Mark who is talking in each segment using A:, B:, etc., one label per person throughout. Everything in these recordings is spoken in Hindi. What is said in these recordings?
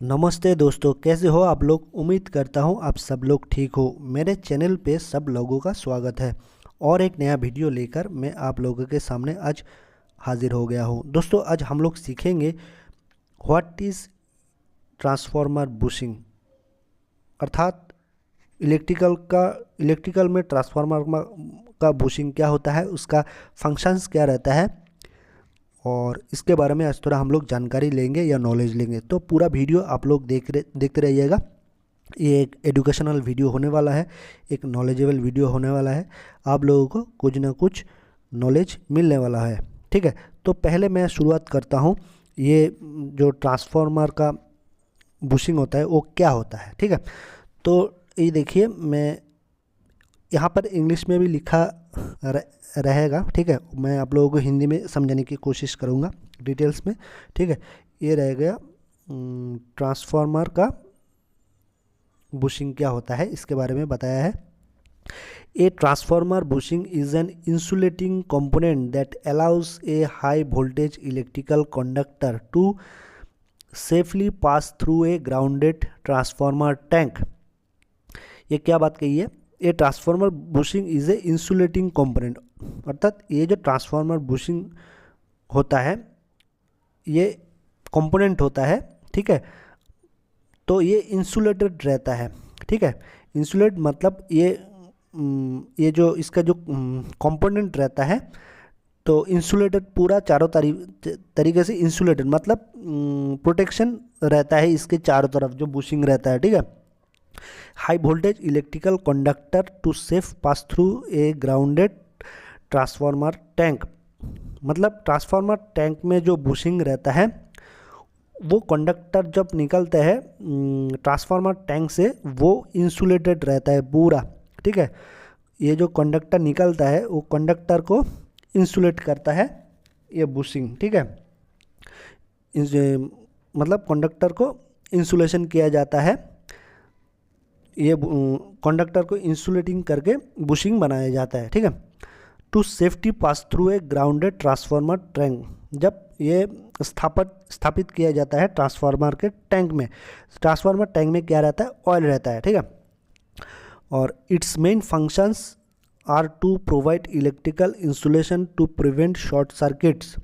A: नमस्ते दोस्तों, कैसे हो आप लोग। उम्मीद करता हूँ आप सब लोग ठीक हो। मेरे चैनल पे सब लोगों का स्वागत है और एक नया वीडियो लेकर मैं आप लोगों के सामने आज हाजिर हो गया हूँ। दोस्तों, आज हम लोग सीखेंगे व्हाट इज़ ट्रांसफार्मर बुशिंग, अर्थात इलेक्ट्रिकल में ट्रांसफार्मर का बुशिंग क्या होता है, उसका फंक्शंस क्या रहता है और इसके बारे में आज थोड़ा हम लोग जानकारी लेंगे या नॉलेज लेंगे। तो पूरा वीडियो आप लोग देखते रहिएगा। ये एक एजुकेशनल वीडियो होने वाला है, एक नॉलेजेबल वीडियो होने वाला है। आप लोगों को कुछ ना कुछ नॉलेज मिलने वाला है, ठीक है। तो पहले मैं शुरुआत करता हूँ। ये जो ट्रांसफार्मर का बुशिंग होता है वो क्या होता है, ठीक है। तो ये देखिए, मैं यहाँ पर इंग्लिश में भी लिखा रहेगा, ठीक है। मैं आप लोगों को हिंदी में समझाने की कोशिश करूँगा डिटेल्स में, ठीक है। ये रह गया ट्रांसफार्मर का बुशिंग क्या होता है, इसके बारे में बताया है। A transformer bushing is an insulating component that allows a high voltage electrical conductor to safely pass through a grounded transformer tank. ये क्या बात कही है, ये transformer bushing is a insulating component, अर्थात ये जो ट्रांसफार्मर बुशिंग होता है ये कंपोनेंट होता है, ठीक है। तो ये इंसुलेटेड रहता है, ठीक है। इंसुलेट मतलब ये जो इसका जो कंपोनेंट रहता है, तो इंसुलेटेड पूरा चारों तरीके से इंसुलेटेड मतलब प्रोटेक्शन रहता है इसके चारों तरफ जो बुशिंग रहता है, ठीक है। High voltage electrical conductor to safe pass through a grounded transformer tank, मतलब ट्रांसफार्मर टैंक में जो बुशिंग रहता है वो कंडक्टर जब निकलता है ट्रांसफार्मर टैंक से वो इंसुलेटेड रहता है पूरा, ठीक है। ये जो कंडक्टर निकलता है वो कंडक्टर को इंसुलेट करता है ये बुशिंग, ठीक है। मतलब कंडक्टर को इंसुलेशन किया जाता है, ये कंडक्टर को इंसुलेटिंग करके बुशिंग बनाया जाता है, ठीक है। To safety pass through a grounded transformer tank, जब ये स्थापित किया जाता है ट्रांसफार्मर के टैंक में। ट्रांसफार्मर टैंक में क्या रहता है, ऑयल रहता है, ठीक है। और its main functions are to provide electrical insulation to prevent short circuits,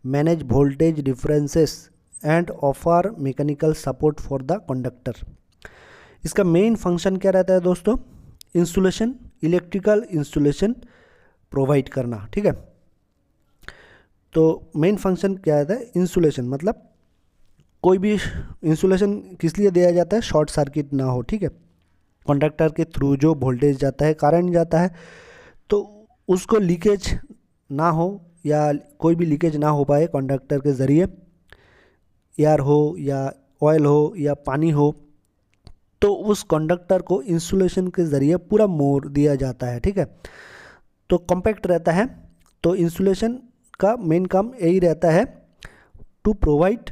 A: manage voltage differences and offer mechanical support for the conductor. इसका मेन फंक्शन क्या रहता है दोस्तों, इंसुलेशन, इलेक्ट्रिकल इंसुलेशन प्रोवाइड करना, ठीक है। तो मेन फंक्शन क्या रहता है, इंसुलेशन, मतलब कोई भी इंसुलेशन किस लिए दिया जाता है, शॉर्ट सर्किट ना हो, ठीक है। कंडक्टर के थ्रू जो वोल्टेज जाता है, करंट जाता है, तो उसको लीकेज ना हो या कोई भी लीकेज ना हो पाए कंडक्टर के ज़रिए, एयर हो या ऑयल हो या पानी हो, तो उस कंडक्टर को इंसुलेशन के ज़रिए पूरा मोड़ दिया जाता है, ठीक है। तो कॉम्पैक्ट रहता है। तो इंसुलेशन का मेन काम यही रहता है, to provide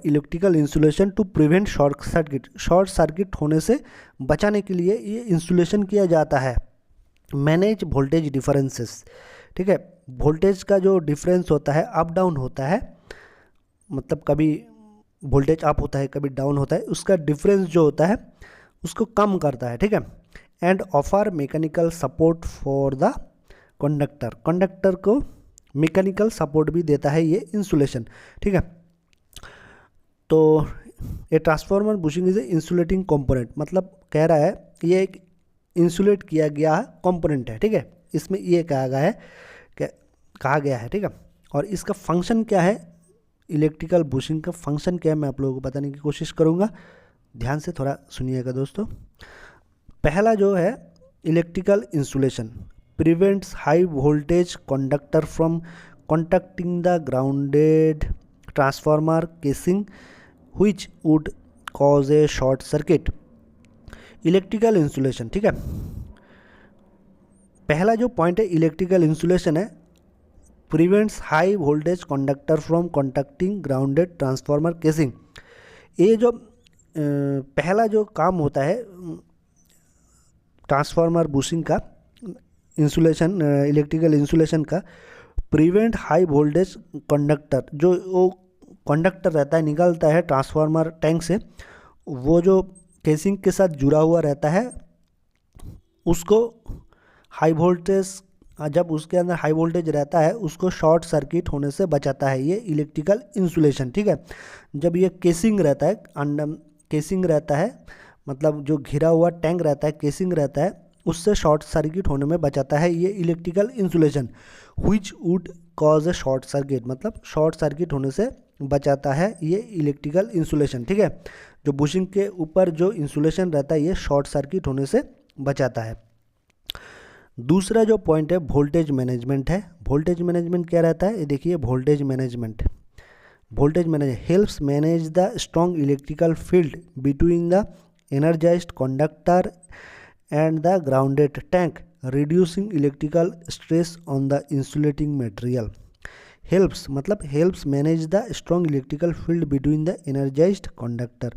A: electrical insulation to prevent short circuit होने से बचाने के लिए ये इंसुलेशन किया जाता है। मैनेज वोल्टेज डिफरेंसेस, ठीक है। वोल्टेज का जो डिफरेंस होता है, अप डाउन होता है, मतलब कभी वोल्टेज अप होता है कभी डाउन होता है, उसका डिफरेंस जो होता है उसको कम करता है, ठीक है। And offer mechanical support for the conductor को मैकेनिकल सपोर्ट भी देता है ये इंसुलेशन, ठीक है। तो ये transformer bushing is a insulating component, मतलब कह रहा है ये एक इंसुलेट किया गया कंपोनेंट है, ठीक है। इसमें ये कहा गया है, ठीक है। और इसका फंक्शन क्या है, इलेक्ट्रिकल बुशिंग का फंक्शन क्या है, मैं आप लोगों को बताने की कोशिश करूँगा। ध्यान से थोड़ा सुनिएगा दोस्तों। पहला जो है electrical insulation prevents high voltage conductor from contacting the grounded transformer casing which would cause a short circuit. Electrical insulation, ठीक है। पहला जो पॉइंट है इलेक्ट्रिकल इंसुलेशन है, prevents high voltage conductor from contacting grounded transformer casing. ये जो पहला जो काम होता है ट्रांसफार्मर बुशिंग का, इंसुलेशन, इलेक्ट्रिकल इंसुलेशन का, प्रिवेंट हाई वोल्टेज कंडक्टर, जो वो कंडक्टर रहता है निकलता है ट्रांसफार्मर टैंक से, वो जो केसिंग के साथ जुड़ा हुआ रहता है उसको हाई वोल्टेज, जब उसके अंदर हाई वोल्टेज रहता है उसको शॉर्ट सर्किट होने से बचाता है ये इलेक्ट्रिकल इंसुलेशन, ठीक है। जब ये केसिंग रहता है, केसिंग रहता है मतलब जो घिरा हुआ टैंक रहता है, केसिंग रहता है, उससे शॉर्ट सर्किट होने में बचाता है ये electrical insulation, which would cause a short circuit, मतलब शॉर्ट सर्किट होने से बचाता है ये इलेक्ट्रिकल इंसुलेशन, ठीक है। जो बुशिंग के ऊपर जो इंसुलेशन रहता है ये शॉर्ट सर्किट होने से बचाता है। दूसरा जो पॉइंट है वोल्टेज मैनेजमेंट है। वोल्टेज मैनेजमेंट क्या रहता है, ये देखिए voltage management, voltage manage helps manage the strong electrical field between the energized conductor and the grounded tank, reducing electrical stress on the insulating material. Helps मतलब helps manage the strong electrical field between the energized conductor.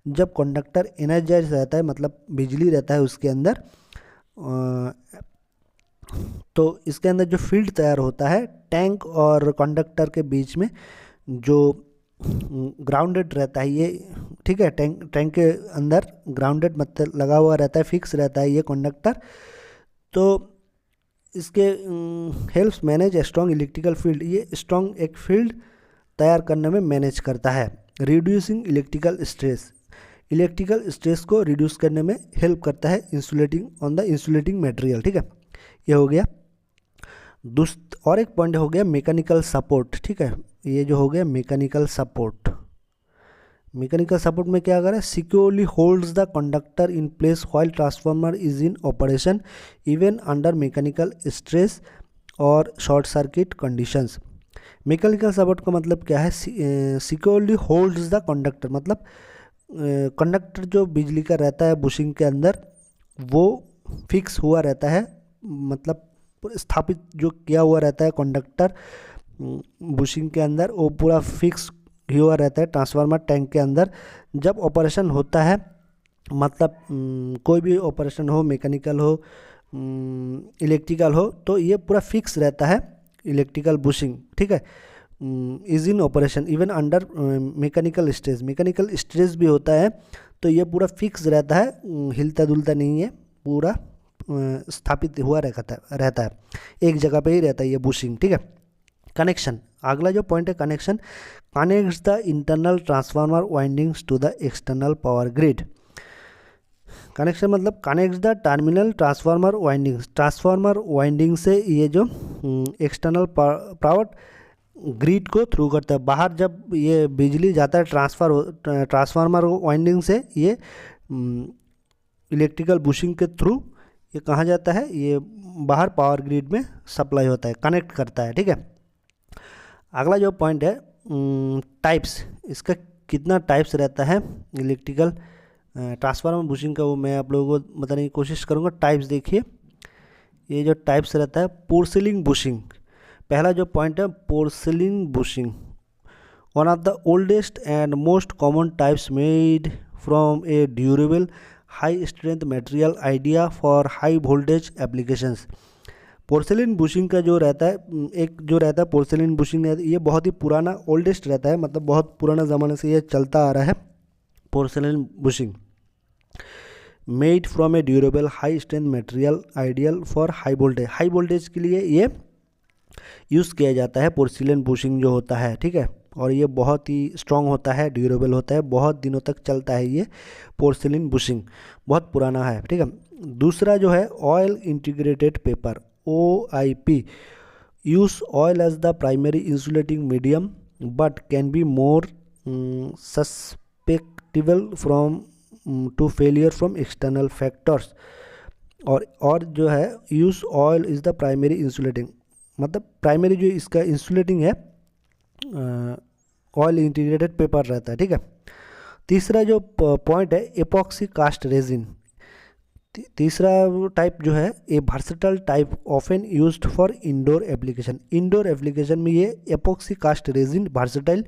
A: जब कंडक्टर energized रहता है मतलब बिजली रहता है उसके अंदर, तो इसके अंदर जो फील्ड तैयार होता है टैंक और कंडक्टर के बीच में, जो ग्राउंडेड रहता है ये, ठीक है। टैंक के अंदर ग्राउंडेड मतलब लगा हुआ रहता है, फिक्स रहता है ये कंडक्टर, तो इसके helps manage strong electrical field, ये स्ट्रॉन्ग एक फील्ड तैयार करने में मैनेज करता है। Reducing electrical stress, electrical stress को रिड्यूस करने में हेल्प करता है insulating on the insulating material, ठीक है। ये हो गया। और एक पॉइंट हो गया मैकेनिकल सपोर्ट, ठीक है। ये जो हो गया मैकेनिकल सपोर्ट, मैकेनिकल सपोर्ट में क्या करें, securely holds the conductor in place while transformer is in operation even under mechanical stress और short circuit conditions. Mechanical support का मतलब क्या है, सिक्योरली होल्ड्स द कंडक्टर, मतलब कंडक्टर जो बिजली का रहता है बुशिंग के अंदर वो फिक्स हुआ रहता है, मतलब स्थापित जो किया हुआ रहता है कंडक्टर बुशिंग के अंदर वो पूरा फिक्स हुआ रहता है ट्रांसफार्मर टैंक के अंदर। जब ऑपरेशन होता है मतलब कोई भी ऑपरेशन हो, मैकेनिकल हो इलेक्ट्रिकल हो, तो ये पूरा फिक्स रहता है इलेक्ट्रिकल बुशिंग, ठीक है। Is in operation even under mechanical stress, mechanical stress भी होता है तो ये पूरा फिक्स रहता है, हिलता डुलता नहीं है, पूरा स्थापित हुआ रहता है, एक जगह पे ही रहता है ये बुशिंग, ठीक है। कनेक्शन, अगला जो पॉइंट है connection, connects the internal transformer windings to the external power grid. Connection मतलब connects the terminal transformer windings, transformer winding से ये जो एक्सटर्नल पावर ग्रिड को थ्रू करता है। बाहर जब ये बिजली जाता है ट्रांसफार्मर वाइंडिंग से, ये इलेक्ट्रिकल बुशिंग के थ्रू ये कहाँ जाता है, ये बाहर पावर ग्रिड में सप्लाई होता है, कनेक्ट करता है, ठीक है। अगला जो पॉइंट है टाइप्स, इसका कितना टाइप्स रहता है इलेक्ट्रिकल ट्रांसफार्मर बुशिंग का, वो मैं आप लोगों को बताने की कोशिश करूँगा। टाइप्स देखिए, ये जो टाइप्स रहता है पोर्सिलिंग बुशिंग, पहला जो पॉइंट है porcelain bushing, one of the oldest and most common types made from a durable high strength material ideal for high voltage applications. Porcelain bushing का जो रहता है, एक जो रहता है पोर्सिलिन बुशिंग, ये बहुत ही पुराना ओल्डेस्ट रहता है, मतलब बहुत पुराना ज़माने से ये चलता आ रहा है। Porcelain bushing made from a durable high strength material ideal for high voltage, high voltage के लिए ये यूज़ किया जाता है पोर्सिलिन बुशिंग जो होता है, ठीक है। और ये बहुत ही स्ट्रॉन्ग होता है, ड्यूरेबल होता है, बहुत दिनों तक चलता है ये पोर्सिलिन बुशिंग, बहुत पुराना है, ठीक है। दूसरा जो है oil integrated paper OIP, use oil as the primary insulating medium but can be more susceptible from to failure from external factors। और जो है use oil is the primary insulating, मतलब प्राइमरी जो इसका इंसुलेटिंग है ऑयल इंटीग्रेटेड पेपर रहता है, ठीक है। तीसरा जो पॉइंट है एपॉक्सी कास्ट रेजिन, तीसरा टाइप जो है a versatile type often used for indoor application, indoor application में ये epoxy cast resin versatile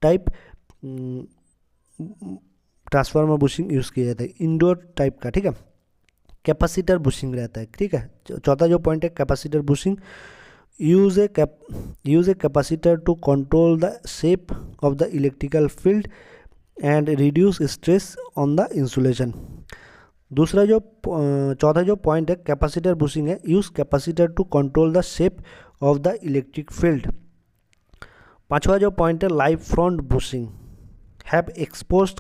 A: type transformer bushing use किया जाता है इंडोर टाइप का, ठीक है। कैपेसिटर बुशिंग रहता है, ठीक है। चौथा जो पॉइंट है capacitor bushing, use a capacitor to control the shape of the electrical field and reduce stress on the insulation। दूसरा जो चौथा जो पॉइंट है कैपेसिटर बुशिंग है, use capacitor to control the shape of the electric field. पांचवा जो पॉइंट है live front bushing, have exposed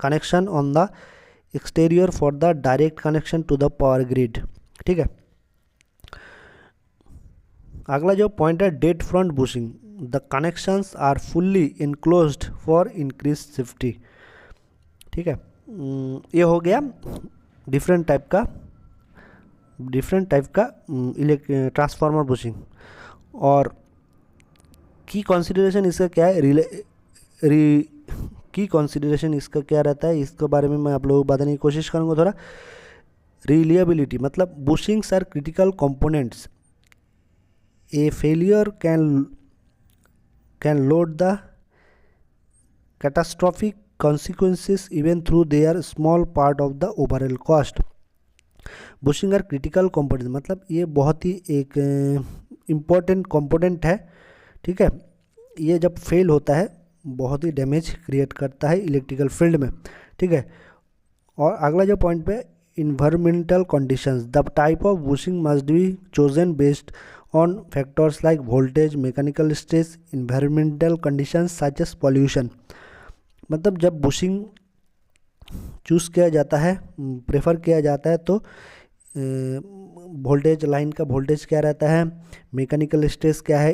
A: connection on the exterior for the direct connection to the power grid. ठीक है, अगला जो पॉइंट है dead front bushing, the connections are fully enclosed for increase safety. ठीक है, ये हो गया डिफरेंट टाइप का ट्रांसफार्मर बुशिंग। और की कंसीडरेशन इसका क्या है, की कंसीडरेशन इसका क्या रहता है, इसके बारे में मैं आप लोगों को बताने की कोशिश करूँगा थोड़ा। रिलायबिलिटी मतलब bushings are critical components, a failure can load the catastrophic consequences even through their small part of the overall cost। Bushing are critical component मतलब ये बहुत ही एक इम्पोर्टेंट कंपोनेंट है। ठीक है, ये जब फेल होता है बहुत ही डैमेज क्रिएट करता है इलेक्ट्रिकल फील्ड में। ठीक है, और अगला जो पॉइंट पे environmental conditions, the type of bushing must be chosen based on factors like voltage, mechanical stress, environmental conditions such as pollution। मतलब जब बुशिंग चूज़ किया जाता है, प्रेफर किया जाता है, तो वोल्टेज लाइन का वोल्टेज क्या रहता है, मैकेनिकल स्ट्रेस क्या है,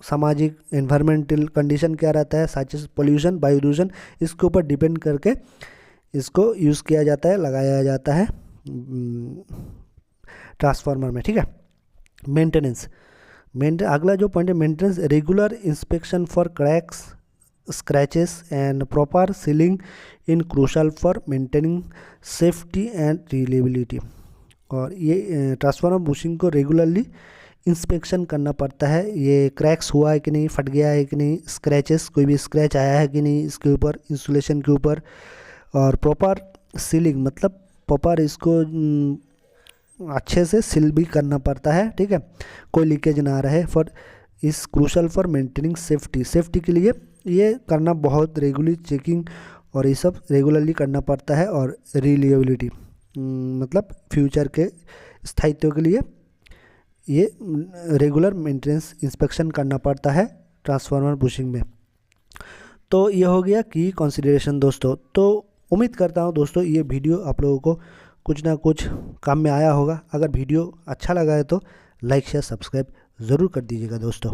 A: सामाजिक एनवायरमेंटल कंडीशन क्या रहता है, सच एज पोल्यूशन, वायु दूषण, इसके ऊपर डिपेंड करके इसको यूज़ किया जाता है, लगाया जाता है ट्रांसफार्मर में। ठीक है, मेंटेनेंस अगला जो पॉइंट है maintenance, regular inspection for cracks, scratches and proper ceiling in crucial for maintaining safety and reliability. और ये ट्रांसफार्मर बुशिंग को रेगुलरली इंस्पेक्शन करना पड़ता है, ये क्रैक्स हुआ है कि नहीं, फट गया है कि नहीं, स्क्रैचेस कोई भी स्क्रैच आया है कि नहीं इसके ऊपर, इंसुलेशन के ऊपर, और प्रॉपर सीलिंग मतलब प्रॉपर इसको अच्छे से सील भी करना पड़ता है। ठीक है, कोई लीकेज ना रहे, फॉर इस क्रूशल फॉर मेंटेनिंग सेफ्टी के लिए ये करना बहुत रेगुलरली चेकिंग और ये सब रेगुलरली करना पड़ता है। और रिलायबिलिटी मतलब फ्यूचर के स्थायित्व के लिए ये रेगुलर मेंटेनेंस इंस्पेक्शन करना पड़ता है ट्रांसफार्मर बुशिंग में। तो ये हो गया की कंसिडरेशन दोस्तों। तो उम्मीद करता हूँ दोस्तों ये वीडियो आप लोगों को कुछ ना कुछ काम में आया होगा। अगर वीडियो अच्छा लगा है तो लाइक शेयर सब्सक्राइब ज़रूर कर दीजिएगा दोस्तों।